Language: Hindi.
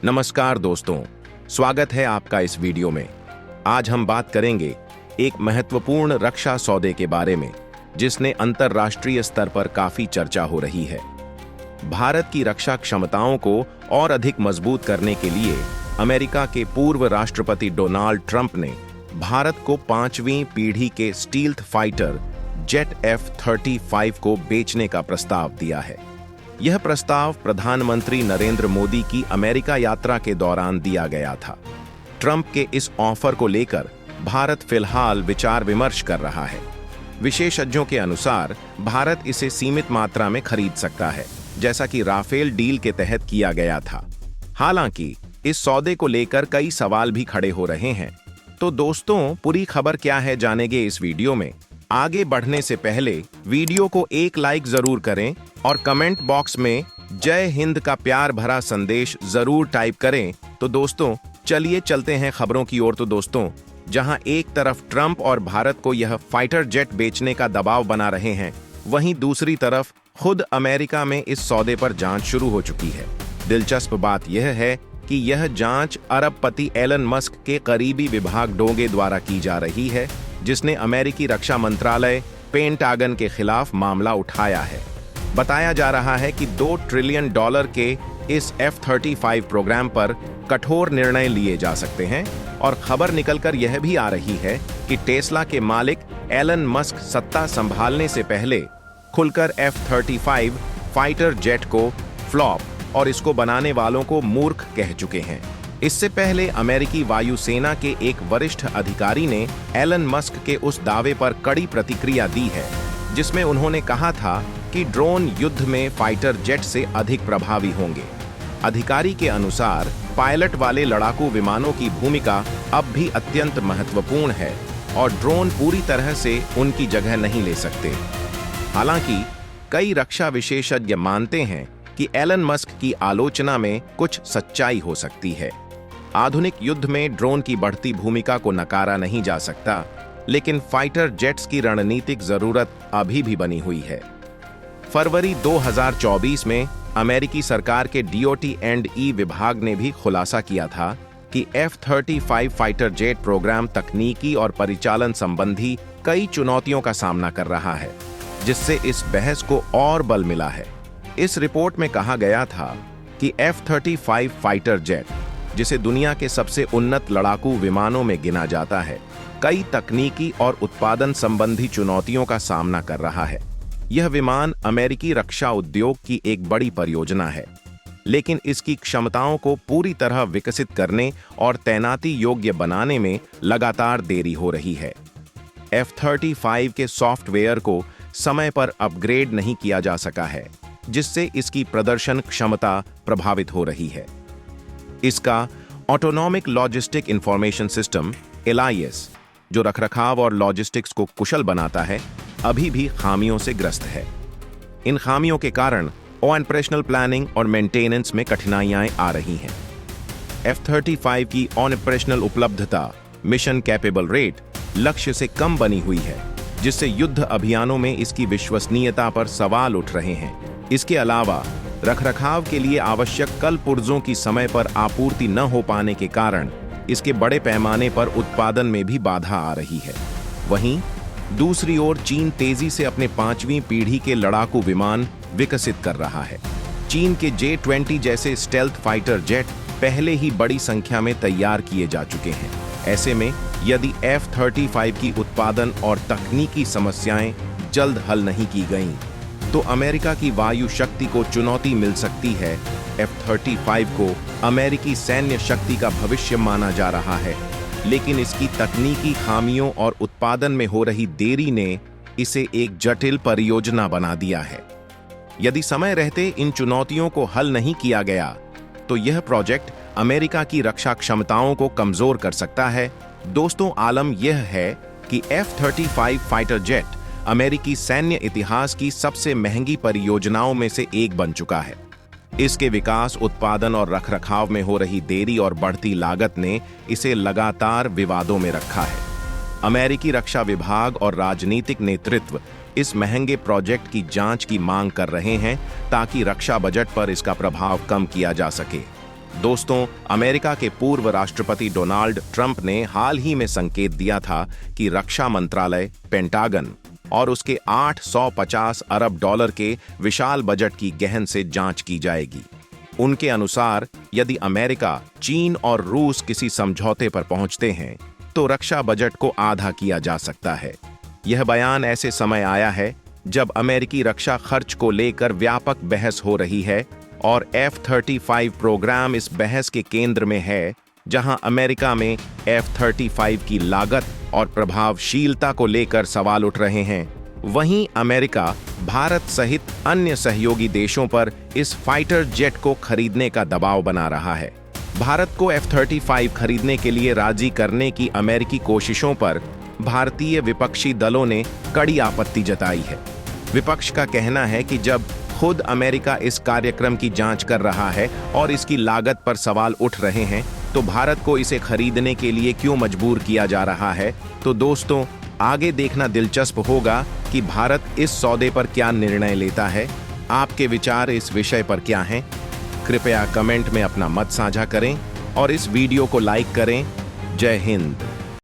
नमस्कार दोस्तों, स्वागत है आपका इस वीडियो में। आज हम बात करेंगे एक महत्वपूर्ण रक्षा सौदे के बारे में जिसने अंतर्राष्ट्रीय स्तर पर काफी चर्चा हो रही है। भारत की रक्षा क्षमताओं को और अधिक मजबूत करने के लिए अमेरिका के पूर्व राष्ट्रपति डोनाल्ड ट्रंप ने भारत को 5वीं पीढ़ी के स्टील्थ फाइटर जेट F-35 को बेचने का प्रस्ताव दिया है। यह प्रस्ताव प्रधानमंत्री नरेंद्र मोदी की अमेरिका यात्रा के दौरान दिया गया था। ट्रंप के इस ऑफर को लेकर भारत फिलहाल विचार विमर्श कर रहा है। विशेषज्ञों के अनुसार भारत इसे सीमित मात्रा में खरीद सकता है, जैसा कि राफेल डील के तहत किया गया था। हालांकि इस सौदे को लेकर कई सवाल भी खड़े हो रहे हैं। तो दोस्तों, पूरी खबर क्या है जानेंगे इस वीडियो में। आगे बढ़ने से पहले वीडियो को एक लाइक जरूर करें और कमेंट बॉक्स में जय हिंद का प्यार भरा संदेश जरूर टाइप करें। तो दोस्तों, चलिए चलते हैं खबरों की ओर। तो दोस्तों, जहां एक तरफ ट्रंप और भारत को यह फाइटर जेट बेचने का दबाव बना रहे हैं, वहीं दूसरी तरफ खुद अमेरिका में इस सौदे पर जांच शुरू हो चुकी है। दिलचस्प बात यह है कि यह जांच अरबपति एलन मस्क के करीबी विभाग डोंगे द्वारा की जा रही है, जिसने अमेरिकी रक्षा मंत्रालय पेंटागन के खिलाफ मामला उठाया है। बताया जा रहा है कि $2 ट्रिलियन के इस F-35 प्रोग्राम पर कठोर निर्णय लिए जा सकते हैं और खबर निकलकर यह भी आ रही है कि टेस्ला के मालिक एलन मस्क सत्ता संभालने से पहले खुलकर F-35 फाइटर जेट को फ्लॉप और इसको बनाने वालों को मूर्ख कह चुके हैं। इससे पहले अमेरिकी वायुसेना के एक वरिष्ठ अधिकारी ने एलन मस्क के उस दावे पर कड़ी प्रतिक्रिया दी है, जिसमें उन्होंने कहा था कि ड्रोन युद्ध में फाइटर जेट से अधिक प्रभावी होंगे। अधिकारी के अनुसार पायलट वाले लड़ाकू विमानों की भूमिका अब भी अत्यंत महत्वपूर्ण है और ड्रोन पूरी तरह से उनकी जगह नहीं ले सकते। हालांकि कई रक्षा विशेषज्ञ मानते हैं कि एलन मस्क की आलोचना में कुछ सच्चाई हो सकती है। आधुनिक युद्ध में ड्रोन की बढ़ती भूमिका को नकारा नहीं जा सकता, लेकिन फाइटर जेट्स की रणनीतिक जरूरत अभी भी बनी हुई है। फरवरी 2024 में अमेरिकी सरकार के DOT&E विभाग ने भी खुलासा किया था कि F-35 फाइटर जेट प्रोग्राम तकनीकी और परिचालन संबंधी कई चुनौतियों का सामना कर रहा है, जिससे इस बहस को और बल मिला है। इस रिपोर्ट में कहा गया था कि F-35 फाइटर जेट, जिसे दुनिया के सबसे उन्नत लड़ाकू विमानों में गिना जाता है, कई तकनीकी और उत्पादन संबंधी चुनौतियों का सामना कर रहा है। यह विमान अमेरिकी रक्षा उद्योग की एक बड़ी परियोजना है, लेकिन इसकी क्षमताओं को पूरी तरह विकसित करने और तैनाती योग्य बनाने में लगातार देरी हो रही है। F-35 के सॉफ्टवेयर को समय पर अपग्रेड नहीं किया जा सका है, जिससे इसकी प्रदर्शन क्षमता प्रभावित हो रही है। इसका autonomic logistic information system LIS, जो रखरखाव और लॉजिस्टिक्स को कुशल बनाता है, अभी भी खामियों से ग्रस्त है। इन खामियों के कारण ऑपरेशनल प्लानिंग और मेंटेनेंस में कठिनाइयां आ रही हैं। F-35 की ऑपरेशनल उपलब्धता, मिशन कैपेबल रेट लक्ष्य से कम बनी हुई है, जिससे युद्ध अभियानों में इसकी विश्वसनीयता पर सवाल उठ रहे हैं। इसके अलावा रखरखाव के लिए आवश्यक कल पुर्जों की समय पर आपूर्ति न हो पाने के कारण इसके बड़े पैमाने पर उत्पादन में भी बाधा आ रही है। वहीं दूसरी ओर चीन तेजी से अपने 5वीं पीढ़ी के लड़ाकू विमान विकसित कर रहा है। चीन के J-20 जैसे स्टेल्थ फाइटर जेट पहले ही बड़ी संख्या में तैयार किए जा चुके हैं। ऐसे में यदि F-35 की उत्पादन और तकनीकी समस्याएं जल्द हल नहीं की गईं, तो अमेरिका की वायु शक्ति को चुनौती मिल सकती है। F-35 को अमेरिकी सैन्य शक्ति का भविष्य माना जा रहा है, लेकिन इसकी तकनीकी खामियों और उत्पादन में हो रही देरी ने इसे एक जटिल परियोजना बना दिया है। यदि समय रहते इन चुनौतियों को हल नहीं किया गया, तो यह प्रोजेक्ट अमेरिका की रक्षा क्षमताओं को कमजोर कर सकता है। दोस्तों, आलम यह है कि F-35 फाइटर जेट अमेरिकी सैन्य इतिहास की सबसे महंगी परियोजनाओं में से एक बन चुका है। इसके विकास, उत्पादन और रखरखाव में हो रही देरी और बढ़ती लागत ने इसे लगातार विवादों में रखा है। अमेरिकी रक्षा विभाग और राजनीतिक नेतृत्व इस महंगे प्रोजेक्ट की जांच की मांग कर रहे हैं ताकि रक्षा बजट पर इसका प्रभाव कम किया जा सके। दोस्तों, अमेरिका के पूर्व राष्ट्रपति डोनाल्ड ट्रंप ने हाल ही में संकेत दिया था कि रक्षा मंत्रालय, पेंटागन और उसके 850 अरब डॉलर के विशाल बजट की गहन से जांच की जाएगी। उनके अनुसार यदि अमेरिका, चीन और रूस किसी समझौते पर पहुंचते हैं तो रक्षा बजट को आधा किया जा सकता है। यह बयान ऐसे समय आया है जब अमेरिकी रक्षा खर्च को लेकर व्यापक बहस हो रही है और F-35 प्रोग्राम इस बहस के केंद्र में है, जहां अमेरिका में F-35 की लागत और प्रभावशीलता को लेकर सवाल उठ रहे हैं। वहीं अमेरिका भारत सहित अन्य सहयोगी देशों पर इस फाइटर जेट को खरीदने का दबाव बना रहा है। भारत को F-35 खरीदने के लिए राजी करने की अमेरिकी कोशिशों पर भारतीय विपक्षी दलों ने कड़ी आपत्ति जताई है। विपक्ष का कहना है कि जब खुद अमेरिका इस कार्यक्रम की जांच कर रहा है और इसकी लागत पर सवाल उठ रहे हैं, तो भारत को इसे खरीदने के लिए क्यों मजबूर किया जा रहा है। तो दोस्तों, आगे देखना दिलचस्प होगा कि भारत इस सौदे पर क्या निर्णय लेता है। आपके विचार इस विषय पर क्या हैं? कृपया कमेंट में अपना मत साझा करें और इस वीडियो को लाइक करें। जय हिंद।